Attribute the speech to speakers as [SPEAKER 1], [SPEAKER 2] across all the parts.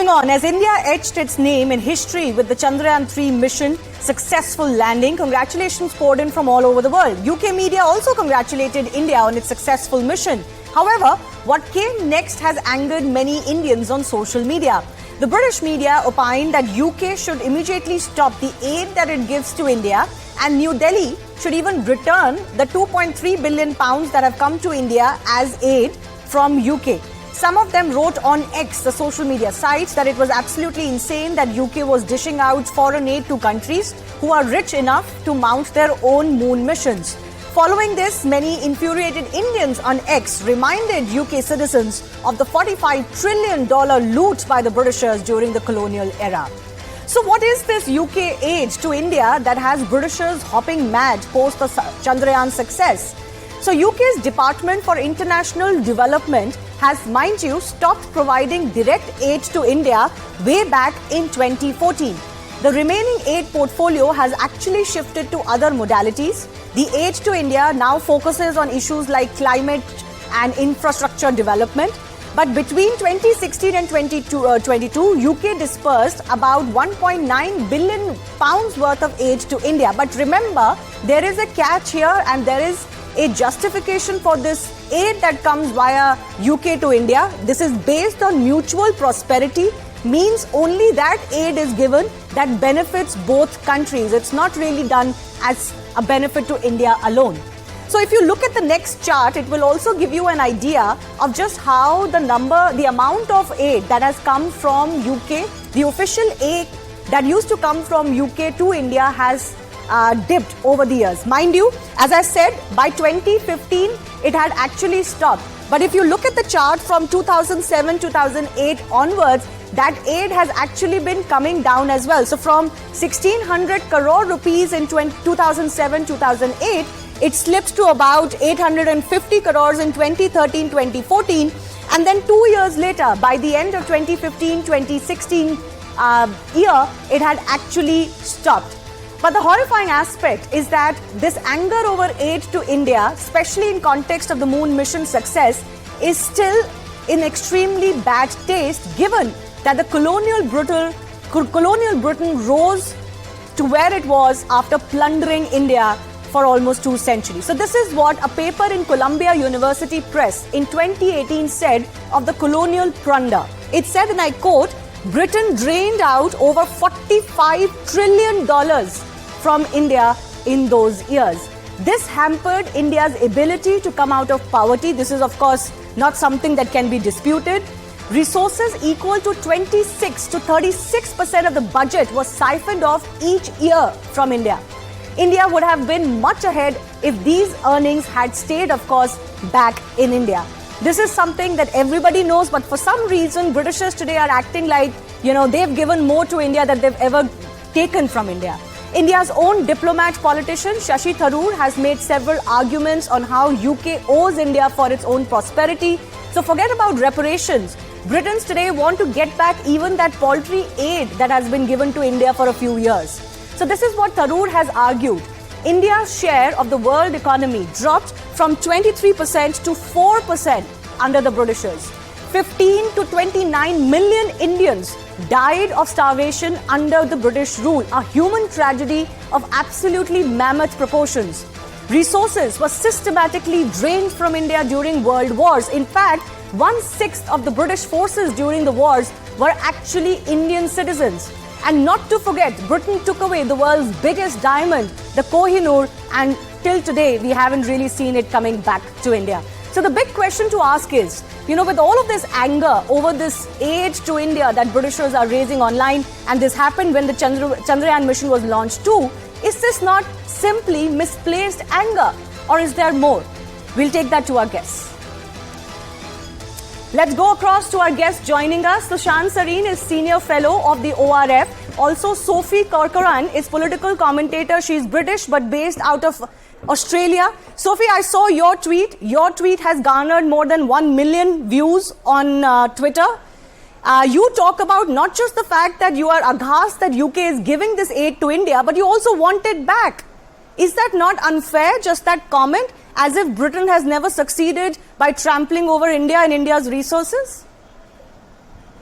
[SPEAKER 1] Moving on, as India etched its name in history with the Chandrayaan-3 mission successful landing, congratulations poured in from all over the world. UK media also congratulated India on its successful mission. However, what came next has angered many Indians on social media. The British media opined that UK should immediately stop the aid that it gives to India, and New Delhi should even return the £2.3 billion that have come to India as aid from UK. Some of them wrote on X, the social media sites, that it was absolutely insane that UK was dishing out foreign aid to countries who are rich enough to mount their own moon missions. Following this, many infuriated Indians on X reminded UK citizens of the $45 trillion loot by the Britishers during the colonial era. So what is this UK aid to India that has Britishers hopping mad post the Chandrayaan success? So UK's Department for International Development has, mind you, stopped providing direct aid to India way back in 2014. The remaining aid portfolio has actually shifted to other modalities. The aid to India now focuses on issues like climate and infrastructure development. But between 2016 and 2022, UK dispersed about £1.9 billion worth of aid to India. But remember, there is a catch here, and there is a justification for this aid that comes via UK to India. This is based on mutual prosperity, means only that aid is given that benefits both countries. It's not really done as a benefit to India alone. So if you look at the next chart, it will also give you an idea of just how the amount of aid that has come from UK, the official aid that used to come from UK to India has dipped over the years. Mind you, as I said, by 2015, it had actually stopped. But if you look at the chart from 2007-2008 onwards, that aid has actually been coming down as well. So from 1,600 crore rupees in 2007-2008, it slipped to about 850 crores in 2013-2014. And then 2 years later, by the end of 2015-2016 year, it had actually stopped. But the horrifying aspect is that this anger over aid to India, especially in context of the moon mission success, is still in extremely bad taste, given that the colonial Britain rose to where it was after plundering India for almost 2 centuries. So this is what a paper in Columbia University Press in 2018 said of the colonial plunder. It said, and I quote, "Britain drained out over $45 trillion from India in those years. This hampered India's ability to come out of poverty." This is, of course, not something that can be disputed. Resources equal to 26 to 36% of the budget was siphoned off each year from India. India would have been much ahead if these earnings had stayed, of course, back in India. This is something that everybody knows, but for some reason, Britishers today are acting like, they've given more to India than they've ever taken from India. India's own politician, Shashi Tharoor, has made several arguments on how UK owes India for its own prosperity. So forget about reparations. Britons today want to get back even that paltry aid that has been given to India for a few years. So this is what Tharoor has argued. India's share of the world economy dropped from 23% to 4% under the Britishers. 15 to 29 million Indians died of starvation under the British rule, a human tragedy of absolutely mammoth proportions. Resources were systematically drained from India during world wars. In fact, 1/6 of the British forces during the wars were actually Indian citizens. And not to forget, Britain took away the world's biggest diamond, the Kohinoor, and till today, we haven't really seen it coming back to India. So the big question to ask is, with all of this anger over this aid to India that Britishers are raising online, and this happened when the Chandrayaan mission was launched too, is this not simply misplaced anger, or is there more? We'll take that to our guests. Let's go across to our guest joining us. Sushant Sareen is Senior Fellow of the ORF. Also, Sophie Corcoran is political commentator. She's British but based out of Australia. Sophie, I saw your tweet. Your tweet has garnered more than 1 million views on Twitter. You talk about not just the fact that you are aghast that UK is giving this aid to India, but you also want it back. Is that not unfair, just that comment? As if Britain has never succeeded by trampling over India and India's resources?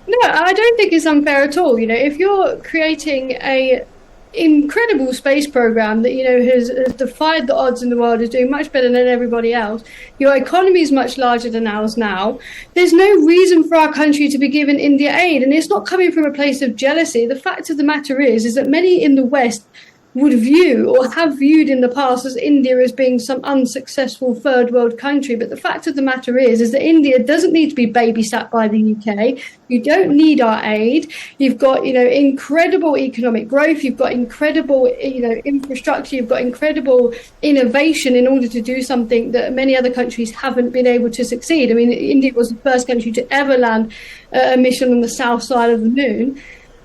[SPEAKER 2] No, I don't think it's unfair at all. If you're creating a incredible space program that has defied the odds in the world, is doing much better than everybody else. Your economy is much larger than ours now. There's no reason for our country to be giving India aid, and it's not coming from a place of jealousy. The fact of the matter is that many in the West would view or have viewed in the past as India as being some unsuccessful third world country. But the fact of the matter is that India doesn't need to be babysat by the UK. You don't need our aid. You've got, incredible economic growth. You've got incredible, infrastructure. You've got incredible innovation in order to do something that many other countries haven't been able to succeed. I mean, India was the first country to ever land a mission on the south side of the moon.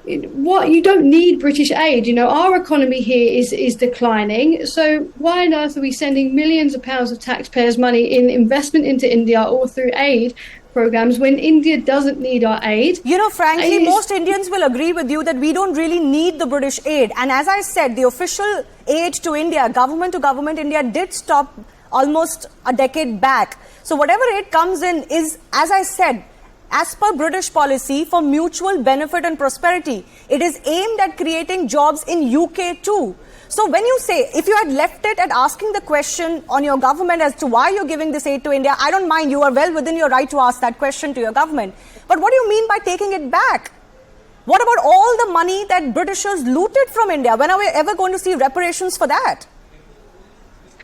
[SPEAKER 2] You don't need British aid. Our economy here is declining. So why on earth are we sending millions of pounds of taxpayers' money in investment into India or through aid programs when India doesn't need our aid?
[SPEAKER 1] Frankly, most Indians will agree with you that we don't really need the British aid. And as I said, the official aid to India, government to government India, did stop almost a decade back. So whatever aid comes in is, as I said, as per British policy, for mutual benefit and prosperity. It is aimed at creating jobs in UK too. So when you say, if you had left it at asking the question on your government as to why you're giving this aid to India, I don't mind, you are well within your right to ask that question to your government. But what do you mean by taking it back? What about all the money that Britishers looted from India? When are we ever going to see reparations for that?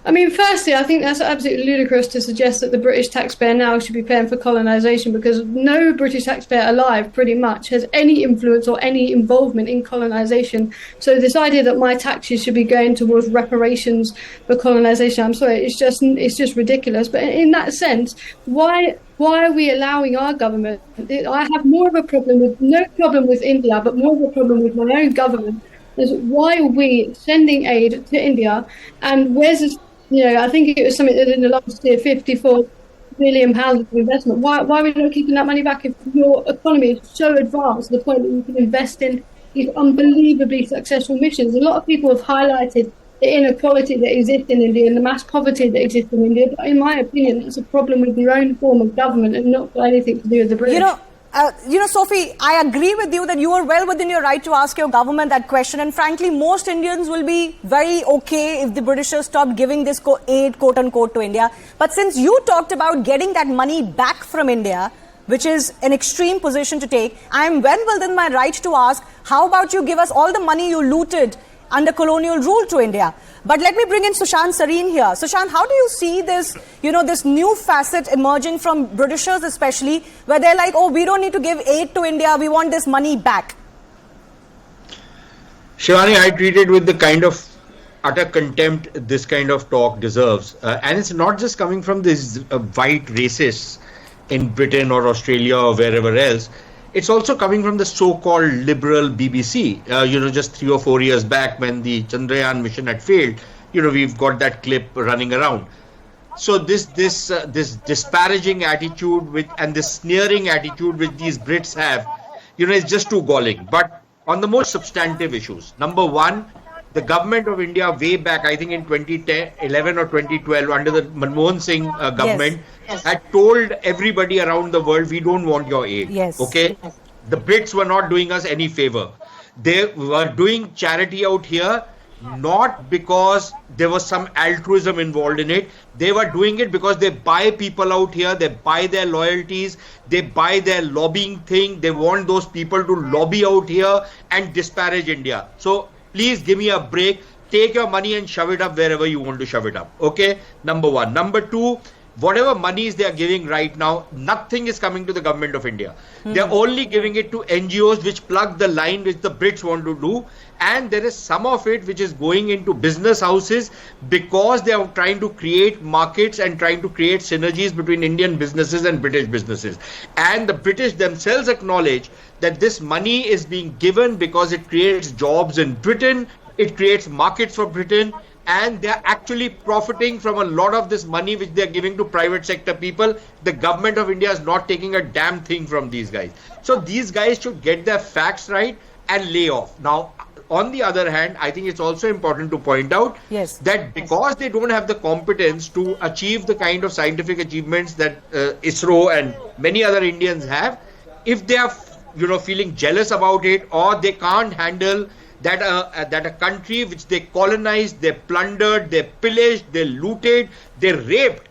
[SPEAKER 2] I mean, firstly, I think that's absolutely ludicrous to suggest that the British taxpayer now should be paying for colonisation, because no British taxpayer alive pretty much has any influence or any involvement in colonisation. So this idea that my taxes should be going towards reparations for colonisation, I'm sorry, it's just ridiculous. But in that sense, why are we allowing our government? I have no problem with India, but more of a problem with my own government. Is why are we sending aid to India, and where's this? I think it was something that in the last year, £54 billion of investment. Why are we not keeping that money back if your economy is so advanced to the point that you can invest in these unbelievably successful missions? A lot of people have highlighted the inequality that exists in India and the mass poverty that exists in India. But in my opinion, that's a problem with your own form of government and not got anything to do with the British.
[SPEAKER 1] Sophie, I agree with you that you are well within your right to ask your government that question. And frankly, most Indians will be very okay if the Britishers stop giving this aid, quote unquote, to India. But since you talked about getting that money back from India, which is an extreme position to take, I am well within my right to ask, how about you give us all the money you looted under colonial rule to India? But let me bring in Sushant Sareen here. Sushant, how do you see this, this new facet emerging from Britishers especially, where they're like, oh, we don't need to give aid to India, we want this money back?
[SPEAKER 3] Shivani, I treat it with the kind of utter contempt this kind of talk deserves. And it's not just coming from these white racists in Britain or Australia or wherever else. It's also coming from the so-called liberal BBC. Just 3 or 4 years back when the Chandrayaan mission had failed, we've got that clip running around. So this disparaging attitude and this sneering attitude which these Brits have, is just too galling. But on the most substantive issues, number one, the government of India way back, I think in 2011 or 2012, under the Manmohan Singh government, had told everybody around the world, we don't want your aid.
[SPEAKER 1] Yes.
[SPEAKER 3] Okay? The Brits were not doing us any favor. They were doing charity out here, not because there was some altruism involved in it. They were doing it because they buy people out here, they buy their loyalties, they buy their lobbying thing. They want those people to lobby out here and disparage India. So please give me a break. Take your money and shove it up wherever you want to shove it up. Okay? Number one. Number two, whatever monies they are giving right now, nothing is coming to the government of India. They're only giving it to NGOs which plug the line which the Brits want to do. And there is some of it which is going into business houses because they are trying to create markets and trying to create synergies between Indian businesses and British businesses. And the British themselves acknowledge that this money is being given because it creates jobs in Britain, it creates markets for Britain, and they're actually profiting from a lot of this money which they're giving to private sector people. The government of India is not taking a damn thing from these guys. So these guys should get their facts right and lay off. Now, on the other hand, I think it's also important to point out that because they don't have the competence to achieve the kind of scientific achievements that ISRO and many other Indians have, if they are feeling jealous about it, or they can't handle that a country which they colonized, they plundered, they pillaged, they looted, they raped.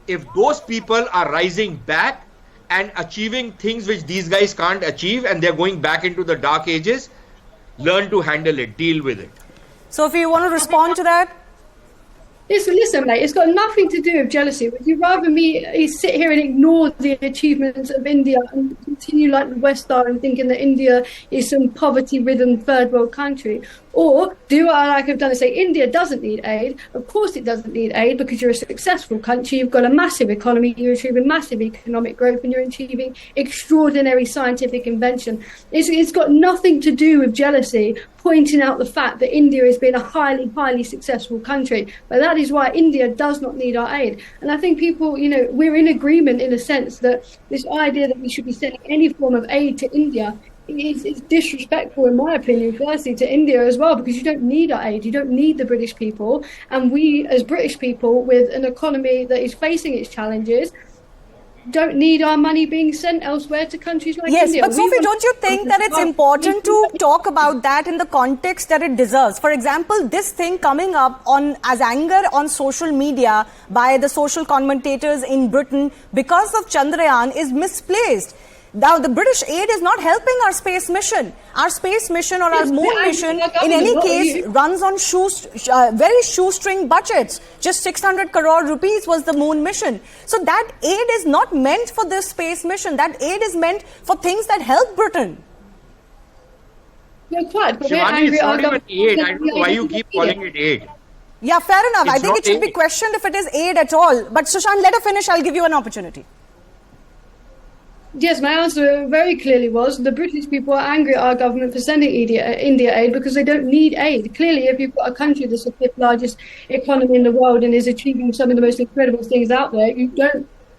[SPEAKER 3] If those people are rising back and achieving things which these guys can't achieve, and they're going back into the dark ages, learn to handle it, deal with it.
[SPEAKER 1] Sophie, you want to respond to that?
[SPEAKER 2] Listen, mate, it's got nothing to do with jealousy. Would you rather me sit here and ignore the achievements of India and continue like the West are and thinking that India is some poverty-ridden third world country? Or do what I like I've done and say India doesn't need aid? Of course it doesn't need aid, because you're a successful country, you've got a massive economy, you're achieving massive economic growth, and you're achieving extraordinary scientific invention. It's got nothing to do with jealousy, pointing out the fact that India has been a highly, highly successful country. But that is why India does not need our aid. And I think people, we're in agreement in a sense that this idea that we should be sending any form of aid to India is disrespectful, in my opinion, firstly to India as well, because you don't need our aid, you don't need the British people, and we as British people with an economy that is facing its challenges don't need our money being sent elsewhere to countries like India.
[SPEAKER 1] Yes, but Sophie, don't you think that it's important to talk about that in the context that it deserves? For example, this thing coming up as anger on social media by the social commentators in Britain because of Chandrayaan is misplaced. Now, the British aid is not helping our space mission. Our space mission or our moon mission, in any case, runs on very shoestring budgets. Just 600 crore rupees was the moon mission. So that aid is not meant for this space mission. That aid is meant for things that help Britain.
[SPEAKER 2] No, quite. But
[SPEAKER 3] Shivani, it's not even aid. I don't know why you keep calling it aid.
[SPEAKER 1] Yeah, fair enough. I think it should be
[SPEAKER 3] aid.
[SPEAKER 1] questioned if it is aid at all. But Sushant, let her finish. I'll give you an opportunity.
[SPEAKER 2] Yes, my answer very clearly was the British people are angry at our government for sending India aid because they don't need aid. Clearly, if you've got a country that's the fifth largest economy in the world and is achieving some of the most incredible things out there,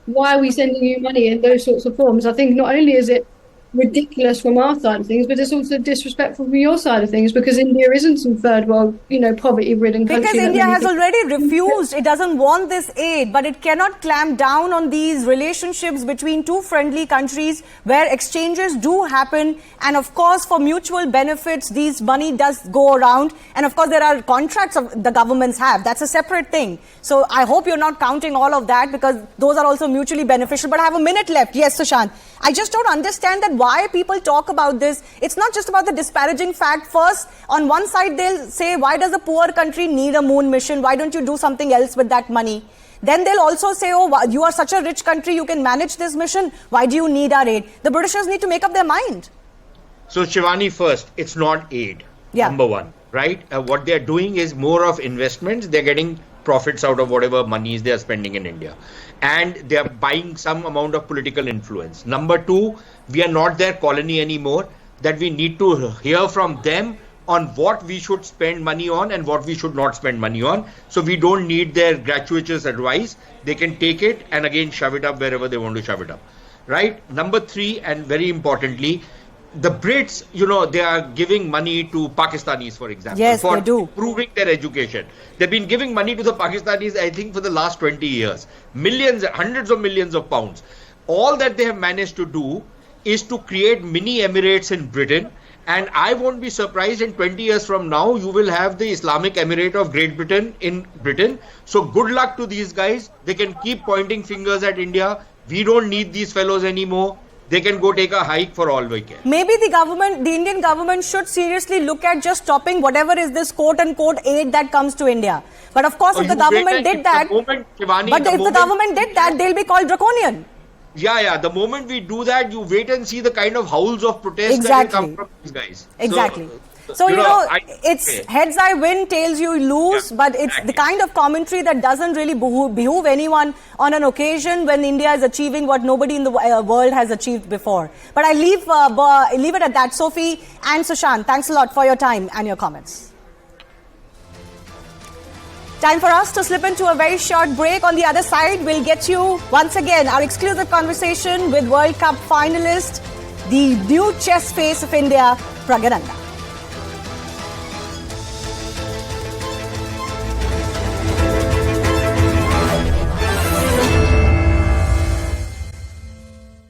[SPEAKER 2] why are we sending you money in those sorts of forms? I think not only is it ridiculous from our side of things, but it's also disrespectful from your side of things, because India isn't some third world, poverty-ridden country.
[SPEAKER 1] Because India has already refused. It doesn't want this aid, but it cannot clamp down on these relationships between two friendly countries where exchanges do happen. And of course, for mutual benefits, these money does go around. And of course, there are contracts the governments have. That's a separate thing. So I hope you're not counting all of that, because those are also mutually beneficial. But I have a minute left. Yes, Sushant. I just don't understand that why people talk about this. It's not just about the disparaging fact. First, on one side, they'll say, why does a poor country need a moon mission? Why don't you do something else with that money? Then they'll also say, oh, you are such a rich country, you can manage this mission. Why do you need our aid? The Britishers need to make up their mind.
[SPEAKER 3] So, Shivani, first, it's not aid.
[SPEAKER 1] Yeah.
[SPEAKER 3] Number one, right? What they're doing is more of investments. They're getting profits out of whatever monies they are spending in India. And they are buying some amount of political influence. Number two, we are not their colony anymore, that we need to hear from them on what we should spend money on and what we should not spend money on. So we don't need their gratuitous advice. They can take it and again shove it up wherever they want to shove it up. Right? Number three, and very importantly, the Brits, they are giving money to Pakistanis, for example,
[SPEAKER 1] yes,
[SPEAKER 3] for
[SPEAKER 1] they do.
[SPEAKER 3] improving their education. They've been giving money to the Pakistanis, I think, for the last 20 years. Millions, hundreds of millions of pounds. All that they have managed to do is to create mini Emirates in Britain. And I won't be surprised in 20 years from now, you will have the Islamic Emirate of Great Britain in Britain. So good luck to these guys. They can keep pointing fingers at India. We don't need these fellows anymore. They can go take a hike for all we care.
[SPEAKER 1] Maybe the Indian government should seriously look at just stopping whatever is this quote-unquote aid that comes to India. But of course, if the government did that, the government did that, they'll be called draconian.
[SPEAKER 3] Yeah. The moment we do that, you wait and see the kind of howls of protest that will come from these guys.
[SPEAKER 1] Exactly. So, it's heads I win, tails you lose, but it's the kind of commentary that doesn't really behoove anyone on an occasion when India is achieving what nobody in the world has achieved before. But I leave it at that. Sophie and Sushant, thanks a lot for your time and your comments. Time for us to slip into a very short break. On the other side, we'll get you once again our exclusive conversation with World Cup finalist, the new chess face of India, Pragyananda.